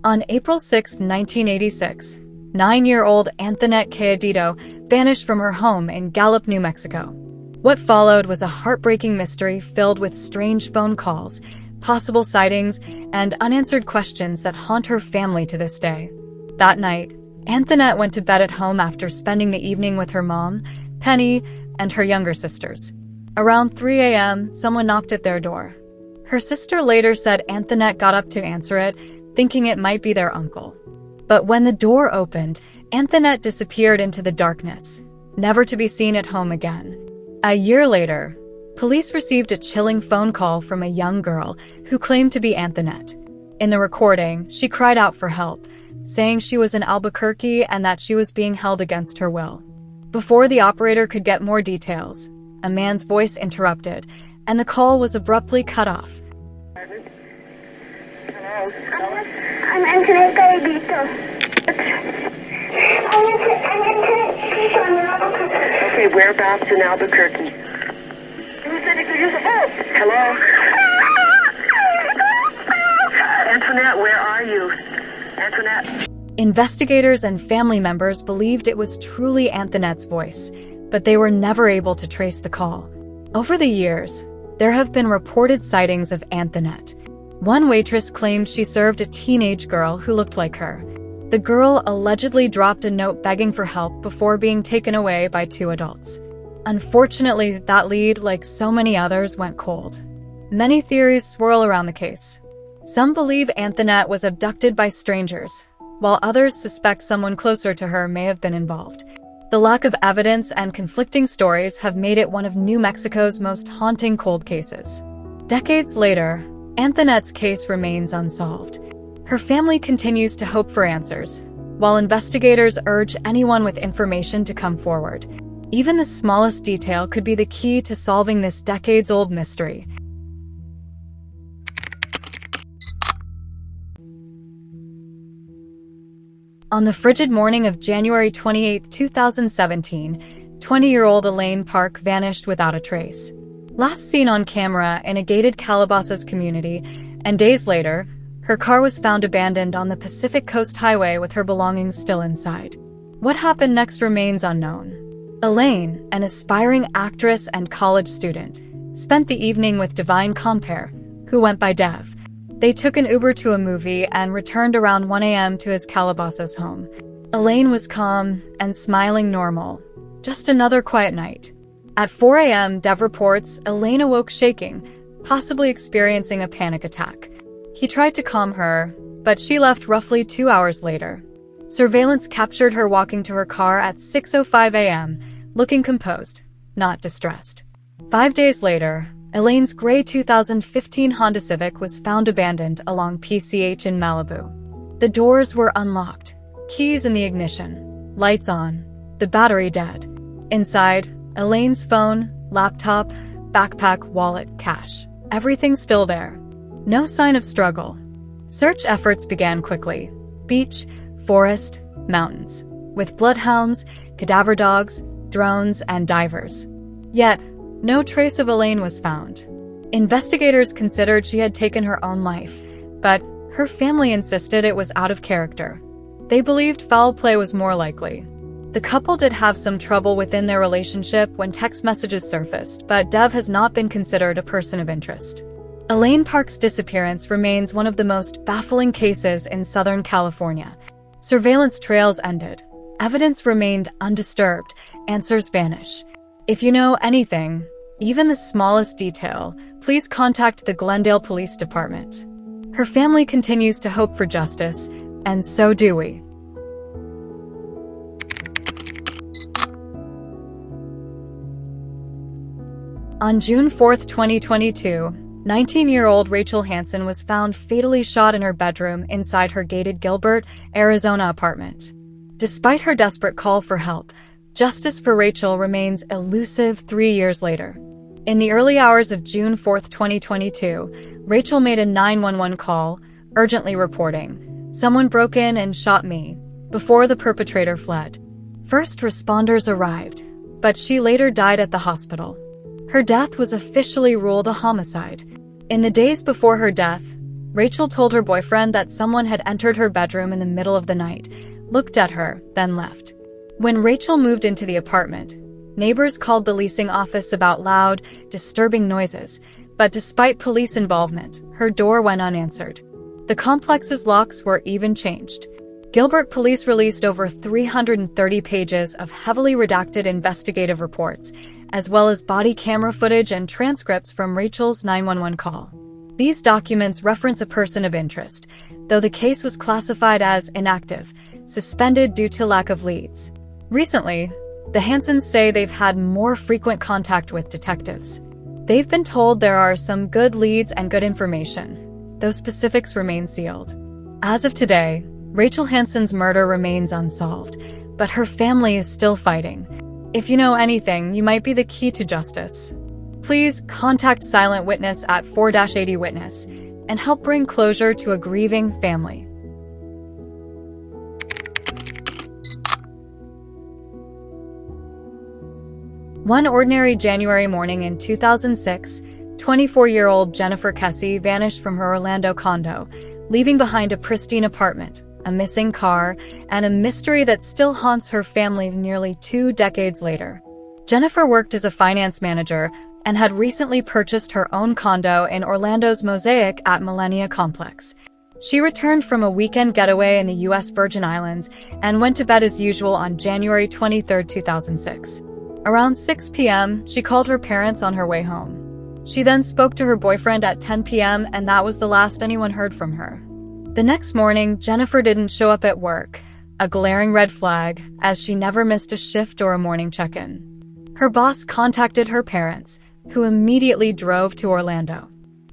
On April 6, 1986, 9-year-old Antonette Cayedito vanished from her home in Gallup, New Mexico. What followed was a heartbreaking mystery filled with strange phone calls, possible sightings, and unanswered questions that haunt her family to this day. That night, Antonette went to bed at home after spending the evening with her mom, Penny, and her younger sisters. Around 3 a.m., someone knocked at their door. Her sister later said Antonette got up to answer it, thinking it might be their uncle. But when the door opened, Antonette disappeared into the darkness, never to be seen at home again. A year later, police received a chilling phone call from a young girl who claimed to be Antonette. In the recording, she cried out for help, saying she was in Albuquerque and that she was being held against her will. Before the operator could get more details, a man's voice interrupted, and the call was abruptly cut off. Hello? I'm Antonette Cayedito. Okay, whereabouts in Albuquerque? Who said he could use a help? Hello? Antonette, where are you? Antonette? Investigators and family members believed it was truly Antonette's voice, but they were never able to trace the call. Over the years, there have been reported sightings of Antonette. One waitress claimed she served a teenage girl who looked like her. The girl allegedly dropped a note begging for help before being taken away by 2 adults. Unfortunately, that lead, like so many others, went cold. Many theories swirl around the case. Some believe Antonette was abducted by strangers, while others suspect someone closer to her may have been involved. The lack of evidence and conflicting stories have made it one of New Mexico's most haunting cold cases. Decades later, Antonette's case remains unsolved. Her family continues to hope for answers, while investigators urge anyone with information to come forward. Even the smallest detail could be the key to solving this decades-old mystery. On the frigid morning of January 28, 2017, 20-year-old Elaine Park vanished without a trace. Last seen on camera in a gated Calabasas community, and days later, her car was found abandoned on the Pacific Coast Highway with her belongings still inside. What happened next remains unknown. Elaine, an aspiring actress and college student, spent the evening with Divine Compere, who went by Dev. They took an Uber to a movie and returned around 1 a.m. to his Calabasas home. Elaine was calm and smiling normal. Just another quiet night. At 4 a.m., Dev reports Elaine awoke shaking, possibly experiencing a panic attack. He tried to calm her, but she left roughly 2 hours later. Surveillance captured her walking to her car at 6:05 a.m., looking composed, not distressed. 5 days later, Elaine's gray 2015 Honda Civic was found abandoned along PCH in Malibu. The doors were unlocked, keys in the ignition, lights on, the battery dead. Inside, Elaine's phone, laptop, backpack, wallet, cash. Everything still there. No sign of struggle. Search efforts began quickly. Beach, forest, mountains. With bloodhounds, cadaver dogs, drones, and divers. Yet, no trace of Elaine was found. Investigators considered she had taken her own life, but her family insisted it was out of character. They believed foul play was more likely. The couple did have some trouble within their relationship when text messages surfaced, but Dev has not been considered a person of interest. Elaine Park's disappearance remains one of the most baffling cases in Southern California. Surveillance trails ended. Evidence remained undisturbed. Answers vanish. If you know anything, even the smallest detail, please contact the Glendale Police Department. Her family continues to hope for justice, and so do we. On June 4, 2022, 19-year-old Rachel Hansen was found fatally shot in her bedroom inside her gated Gilbert, Arizona apartment. Despite her desperate call for help, justice for Rachel remains elusive 3 years later. In the early hours of June 4, 2022, Rachel made a 911 call, urgently reporting, "Someone broke in and shot me," before the perpetrator fled. First responders arrived, but she later died at the hospital. Her death was officially ruled a homicide. In the days before her death, Rachel told her boyfriend that someone had entered her bedroom in the middle of the night, looked at her, then left. When Rachel moved into the apartment, neighbors called the leasing office about loud, disturbing noises, but despite police involvement, her door went unanswered. The complex's locks were even changed. Gilbert police released over 330 pages of heavily redacted investigative reports, as well as body camera footage and transcripts from Rachel's 911 call. These documents reference a person of interest, though the case was classified as inactive, suspended due to lack of leads. Recently, the Hansens say they've had more frequent contact with detectives. They've been told there are some good leads and good information, though specifics remain sealed. As of today, Rachel Hansen's murder remains unsolved, but her family is still fighting. If you know anything, you might be the key to justice. Please contact Silent Witness at 4-80 Witness and help bring closure to a grieving family. One ordinary January morning in 2006, 24-year-old Jennifer Kesse vanished from her Orlando condo, leaving behind a pristine apartment, a missing car, and a mystery that still haunts her family nearly 2 decades later. Jennifer worked as a finance manager and had recently purchased her own condo in Orlando's Mosaic at Millenia Complex. She returned from a weekend getaway in the U.S. Virgin Islands and went to bed as usual on January 23, 2006. Around 6 p.m., she called her parents on her way home. She then spoke to her boyfriend at 10 p.m., and that was the last anyone heard from her. The next morning, Jennifer didn't show up at work, a glaring red flag, as she never missed a shift or a morning check-in. Her boss contacted her parents, who immediately drove to Orlando.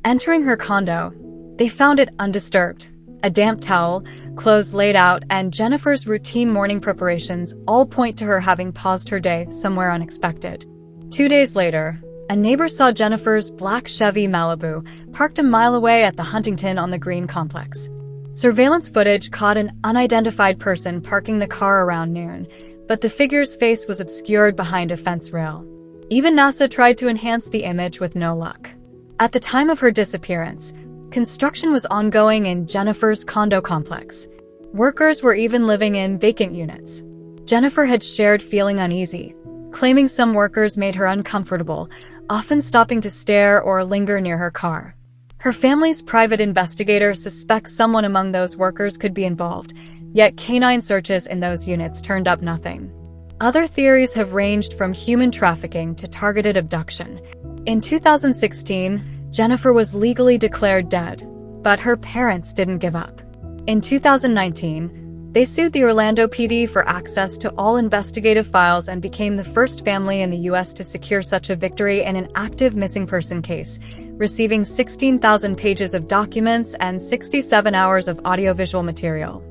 Entering her condo, they found it undisturbed. A damp towel, clothes laid out, and Jennifer's routine morning preparations all point to her having paused her day somewhere unexpected. 2 days later, a neighbor saw Jennifer's black Chevy Malibu parked a mile away at the Huntington on the Green complex. Surveillance footage caught an unidentified person parking the car around noon, but the figure's face was obscured behind a fence rail. Even NASA tried to enhance the image with no luck. At the time of her disappearance, construction was ongoing in Jennifer's condo complex. Workers were even living in vacant units. Jennifer had shared feeling uneasy, claiming some workers made her uncomfortable, often stopping to stare or linger near her car. Her family's private investigator suspects someone among those workers could be involved, yet canine searches in those units turned up nothing. Other theories have ranged from human trafficking to targeted abduction. In 2016, Jennifer was legally declared dead, but her parents didn't give up. In 2019, they sued the Orlando PD for access to all investigative files and became the first family in the U.S. to secure such a victory in an active missing person case, receiving 16,000 pages of documents and 67 hours of audiovisual material.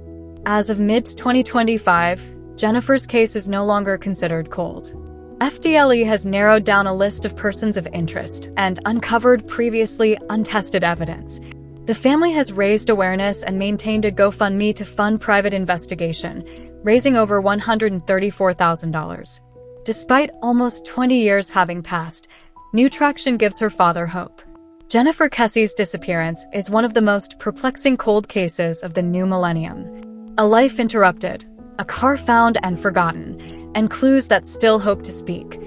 As of mid-2025, Jennifer's case is no longer considered cold. FDLE has narrowed down a list of persons of interest and uncovered previously untested evidence. The family has raised awareness and maintained a GoFundMe to fund private investigation, raising over $134,000. Despite almost 20 years having passed, new traction gives her father hope. Jennifer Kesse's disappearance is one of the most perplexing cold cases of the new millennium. A life interrupted, a car found and forgotten, and clues that still hope to speak.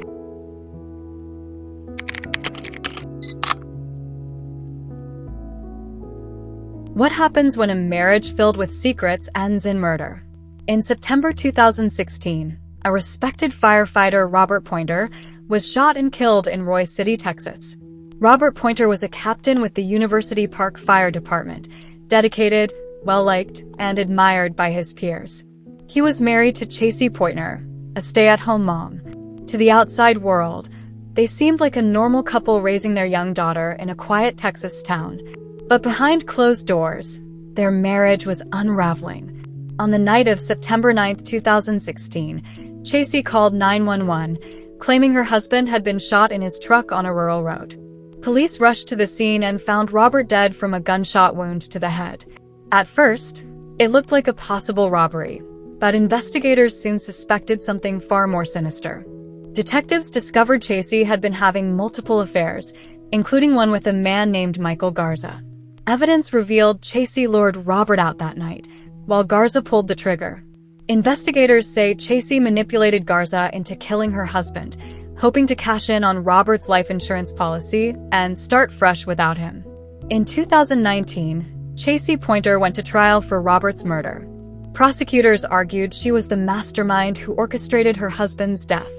What happens when a marriage filled with secrets ends in murder? In September 2016, a respected firefighter, Robert Poynter, was shot and killed in Roy City, Texas. Robert Poynter was a captain with the University Park Fire Department, dedicated, well-liked, and admired by his peers. He was married to Chacey Poynter, a stay-at-home mom. To the outside world, they seemed like a normal couple raising their young daughter in a quiet Texas town. But behind closed doors, their marriage was unraveling. On the night of September 9, 2016, Chacey called 911, claiming her husband had been shot in his truck on a rural road. Police rushed to the scene and found Robert dead from a gunshot wound to the head. At first, it looked like a possible robbery, but investigators soon suspected something far more sinister. Detectives discovered Chacey had been having multiple affairs, including one with a man named Michael Garza. Evidence revealed Chacey lured Robert out that night, while Garza pulled the trigger. Investigators say Chacey manipulated Garza into killing her husband, hoping to cash in on Robert's life insurance policy and start fresh without him. In 2019, Chacey Poynter went to trial for Robert's murder. Prosecutors argued she was the mastermind who orchestrated her husband's death.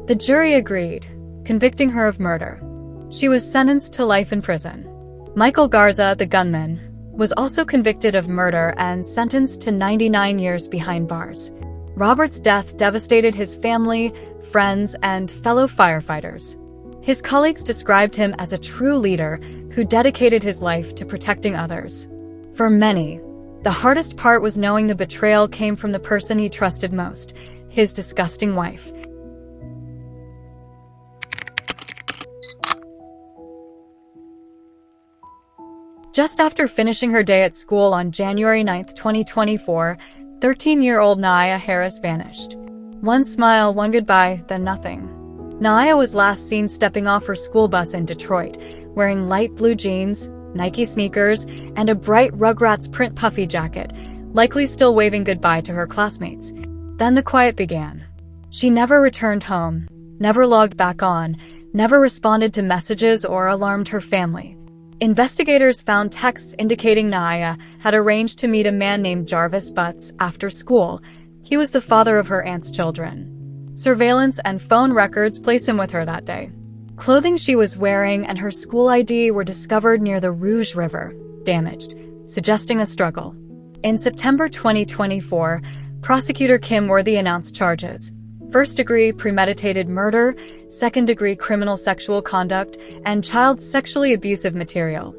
The jury agreed, convicting her of murder. She was sentenced to life in prison. Michael Garza, the gunman, was also convicted of murder and sentenced to 99 years behind bars. Robert's death devastated his family, friends, and fellow firefighters. His colleagues described him as a true leader who dedicated his life to protecting others. For many, the hardest part was knowing the betrayal came from the person he trusted most, his disgusting wife. Just after finishing her day at school on January 9, 2024, 13-year-old Naya Harris vanished. One smile, one goodbye, then nothing. Naya was last seen stepping off her school bus in Detroit, wearing light blue jeans, Nike sneakers, and a bright Rugrats print puffy jacket, likely still waving goodbye to her classmates. Then the quiet began. She never returned home, never logged back on, never responded to messages or alarmed her family. Investigators found texts indicating Naya had arranged to meet a man named Jarvis Butts after school. He was the father of her aunt's children. Surveillance and phone records place him with her that day. Clothing she was wearing and her school ID were discovered near the Rouge River, damaged, suggesting a struggle. In September 2024, prosecutor Kim Worthy announced charges: first-degree premeditated murder, second-degree criminal sexual conduct, and child sexually abusive material.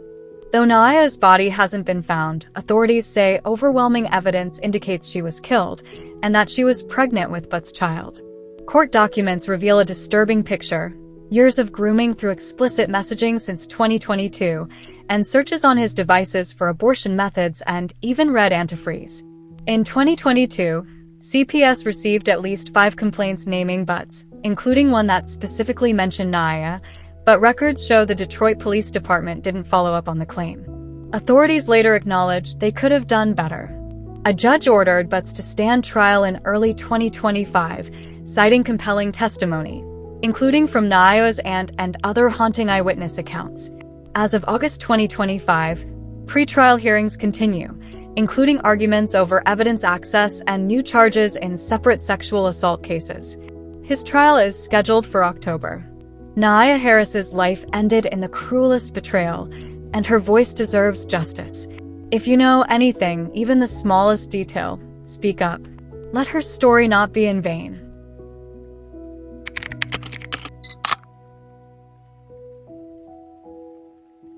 Though Naya's body hasn't been found, authorities say overwhelming evidence indicates she was killed and that she was pregnant with Butts' child. Court documents reveal a disturbing picture: years of grooming through explicit messaging since 2022, and searches on his devices for abortion methods and even red antifreeze. In 2022, CPS received at least 5 complaints naming Butts, including one that specifically mentioned Naya, but records show the Detroit Police Department didn't follow up on the claim. Authorities later acknowledged they could have done better. A judge ordered Butts to stand trial in early 2025, citing compelling testimony, including from Naya's aunt and other haunting eyewitness accounts. As of August 2025, pretrial hearings continue, including arguments over evidence access and new charges in separate sexual assault cases. His trial is scheduled for October. Naya Harris's life ended in the cruelest betrayal, and her voice deserves justice. If you know anything, even the smallest detail, speak up. Let her story not be in vain.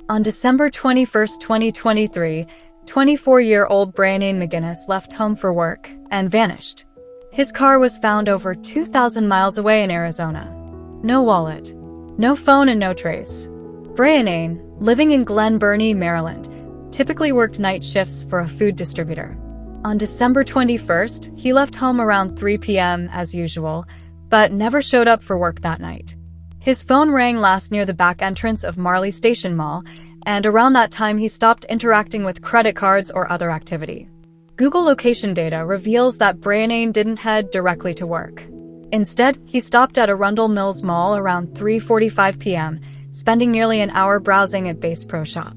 On December 21, 2023, 24-year-old Braonain McGinnis left home for work and vanished. His car was found over 2,000 miles away in Arizona. No wallet, no phone, and no trace. Braonain, living in Glen Burnie, Maryland, typically worked night shifts for a food distributor. On December 21st, he left home around 3 p.m. as usual, but never showed up for work that night. His phone rang last near the back entrance of Marley Station Mall, and around that time he stopped interacting with credit cards or other activity. Google location data reveals that Braonain didn't head directly to work. Instead, he stopped at Arundel Mills Mall around 3:45 p.m., spending nearly an hour browsing at Bass Pro Shop.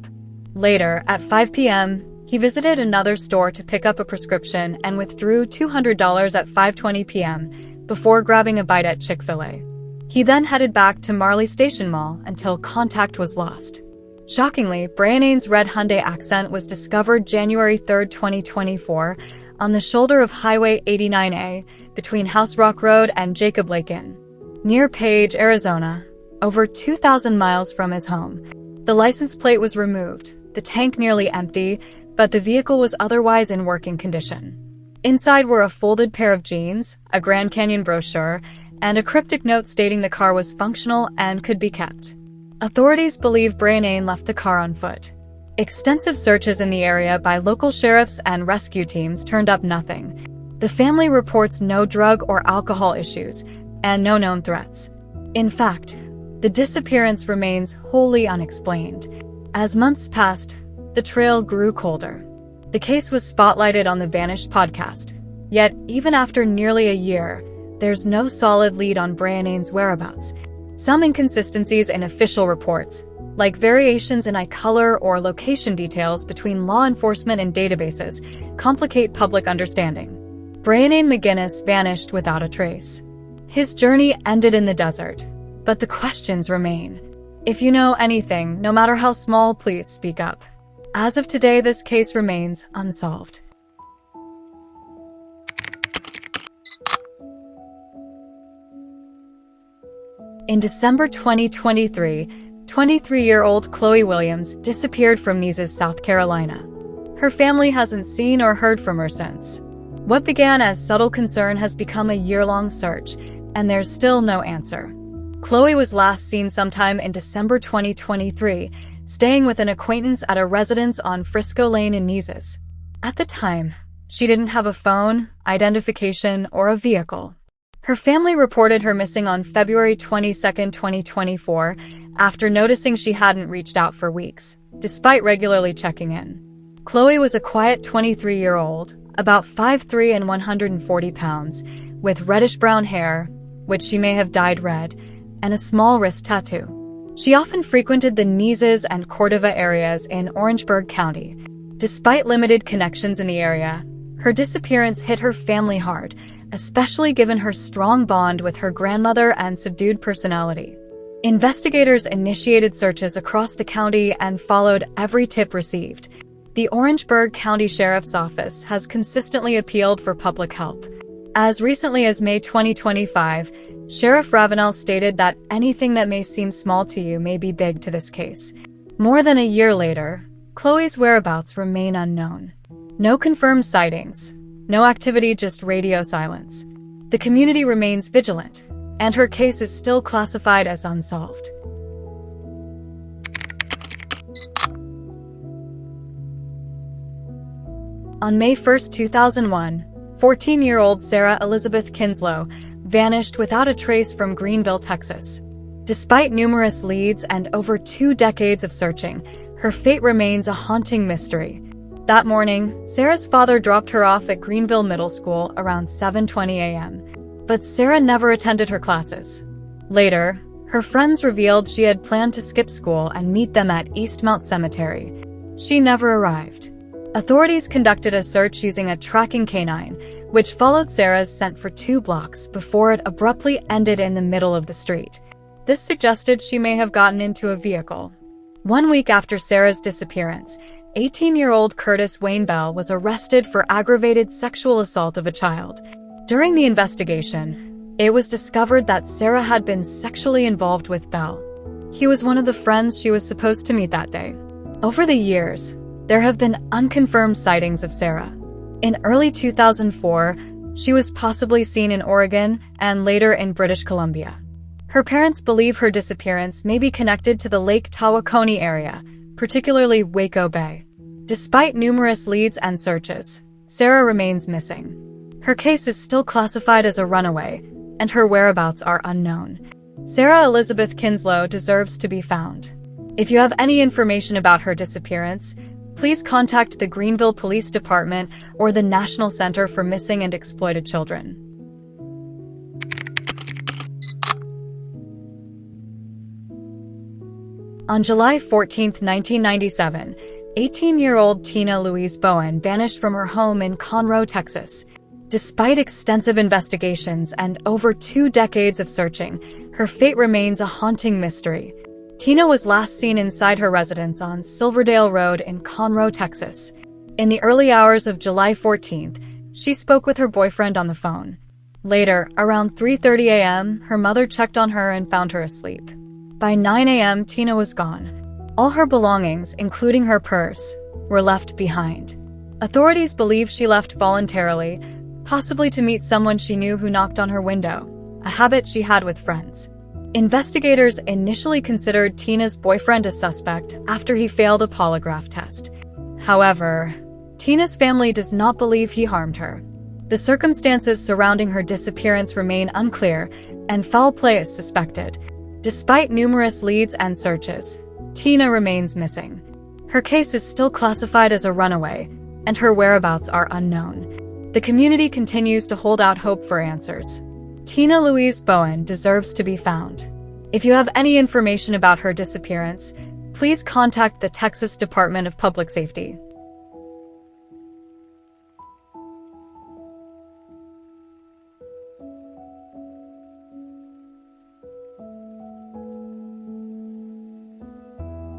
Later, at 5 p.m., he visited another store to pick up a prescription and withdrew $200 at 5:20 p.m. before grabbing a bite at Chick-fil-A. He then headed back to Marley Station Mall until contact was lost. Shockingly, Braonain's red Hyundai Accent was discovered January 3, 2024, on the shoulder of Highway 89A between House Rock Road and Jacob Lake Inn, near Page, Arizona, over 2,000 miles from his home. The license plate was removed, the tank nearly empty, but the vehicle was otherwise in working condition. Inside were a folded pair of jeans, a Grand Canyon brochure, and a cryptic note stating the car was functional and could be kept. Authorities believe Braonain left the car on foot. Extensive searches in the area by local sheriffs and rescue teams turned up nothing. The family reports no drug or alcohol issues, and no known threats. In fact, the disappearance remains wholly unexplained. As months passed, the trail grew colder. The case was spotlighted on the Vanished podcast. Yet, even after nearly a year, there's no solid lead on Braonain's whereabouts. Some inconsistencies in official reports, like variations in eye color or location details between law enforcement and databases, complicate public understanding. Braonain McGinnis vanished without a trace. His journey ended in the desert, but the questions remain. If you know anything, no matter how small, please speak up. As of today, this case remains unsolved. In December 2023, 23-year-old Cloe Williams disappeared from Neeses, South Carolina. Her family hasn't seen or heard from her since. What began as subtle concern has become a year-long search, and there's still no answer. Cloe was last seen sometime in December 2023, staying with an acquaintance at a residence on Frisco Lane in Neeses. At the time, she didn't have a phone, identification, or a vehicle. Her family reported her missing on February 22, 2024, after noticing she hadn't reached out for weeks, despite regularly checking in. Cloe was a quiet 23-year-old, about 5'3" and 140 pounds, with reddish-brown hair, which she may have dyed red, and a small wrist tattoo. She often frequented the Neeses and Cordova areas in Orangeburg County. Despite limited connections in the area, her disappearance hit her family hard, especially given her strong bond with her grandmother and subdued personality. Investigators initiated searches across the county and followed every tip received. The Orangeburg County Sheriff's Office has consistently appealed for public help. As recently as May 2025, Sheriff Ravenel stated that anything that may seem small to you may be big to this case. More than a year later, Cloe's whereabouts remain unknown. No confirmed sightings, no activity, just radio silence. The community remains vigilant, and her case is still classified as unsolved. On May 1, 2001, 14-year-old Sarah Elizabeth Kinslow vanished without a trace from Greenville, Texas. Despite numerous leads and over 2 decades of searching, her fate remains a haunting mystery. That morning, Sarah's father dropped her off at Greenville Middle School around 7:20 a.m., but Sarah never attended her classes. Later, her friends revealed she had planned to skip school and meet them at Eastmount Cemetery. She never arrived. Authorities conducted a search using a tracking canine, which followed Sarah's scent for 2 blocks before it abruptly ended in the middle of the street. This suggested she may have gotten into a vehicle. 1 week after Sarah's disappearance, 18-year-old Curtis Wayne Bell was arrested for aggravated sexual assault of a child. During the investigation, it was discovered that Sarah had been sexually involved with Bell. He was one of the friends she was supposed to meet that day. Over the years, there have been unconfirmed sightings of Sarah. In early 2004, she was possibly seen in Oregon and later in British Columbia. Her parents believe her disappearance may be connected to the Lake Tawakoni area, particularly Waco Bay. Despite numerous leads and searches, Sarah remains missing. Her case is still classified as a runaway, and her whereabouts are unknown. Sarah Elizabeth Kinslow deserves to be found. If you have any information about her disappearance, please contact the Greenville Police Department or the National Center for Missing and Exploited Children. On July 14, 1997, 18-year-old Tina Louise Bowen vanished from her home in Conroe, Texas. Despite extensive investigations and over 2 decades of searching, her fate remains a haunting mystery. Tina was last seen inside her residence on Silverdale Road in Conroe, Texas. In the early hours of July 14th, she spoke with her boyfriend on the phone. Later, around 3:30 a.m., her mother checked on her and found her asleep. By 9 a.m., Tina was gone. All her belongings, including her purse, were left behind. Authorities believe she left voluntarily, possibly to meet someone she knew who knocked on her window, a habit she had with friends. Investigators initially considered Tina's boyfriend a suspect after he failed a polygraph test. However, Tina's family does not believe he harmed her. The circumstances surrounding her disappearance remain unclear, and foul play is suspected. Despite numerous leads and searches, Tina remains missing. Her case is still classified as a runaway, and her whereabouts are unknown. The community continues to hold out hope for answers. Tina Louise Bowen deserves to be found. If you have any information about her disappearance, please contact the Texas Department of Public Safety.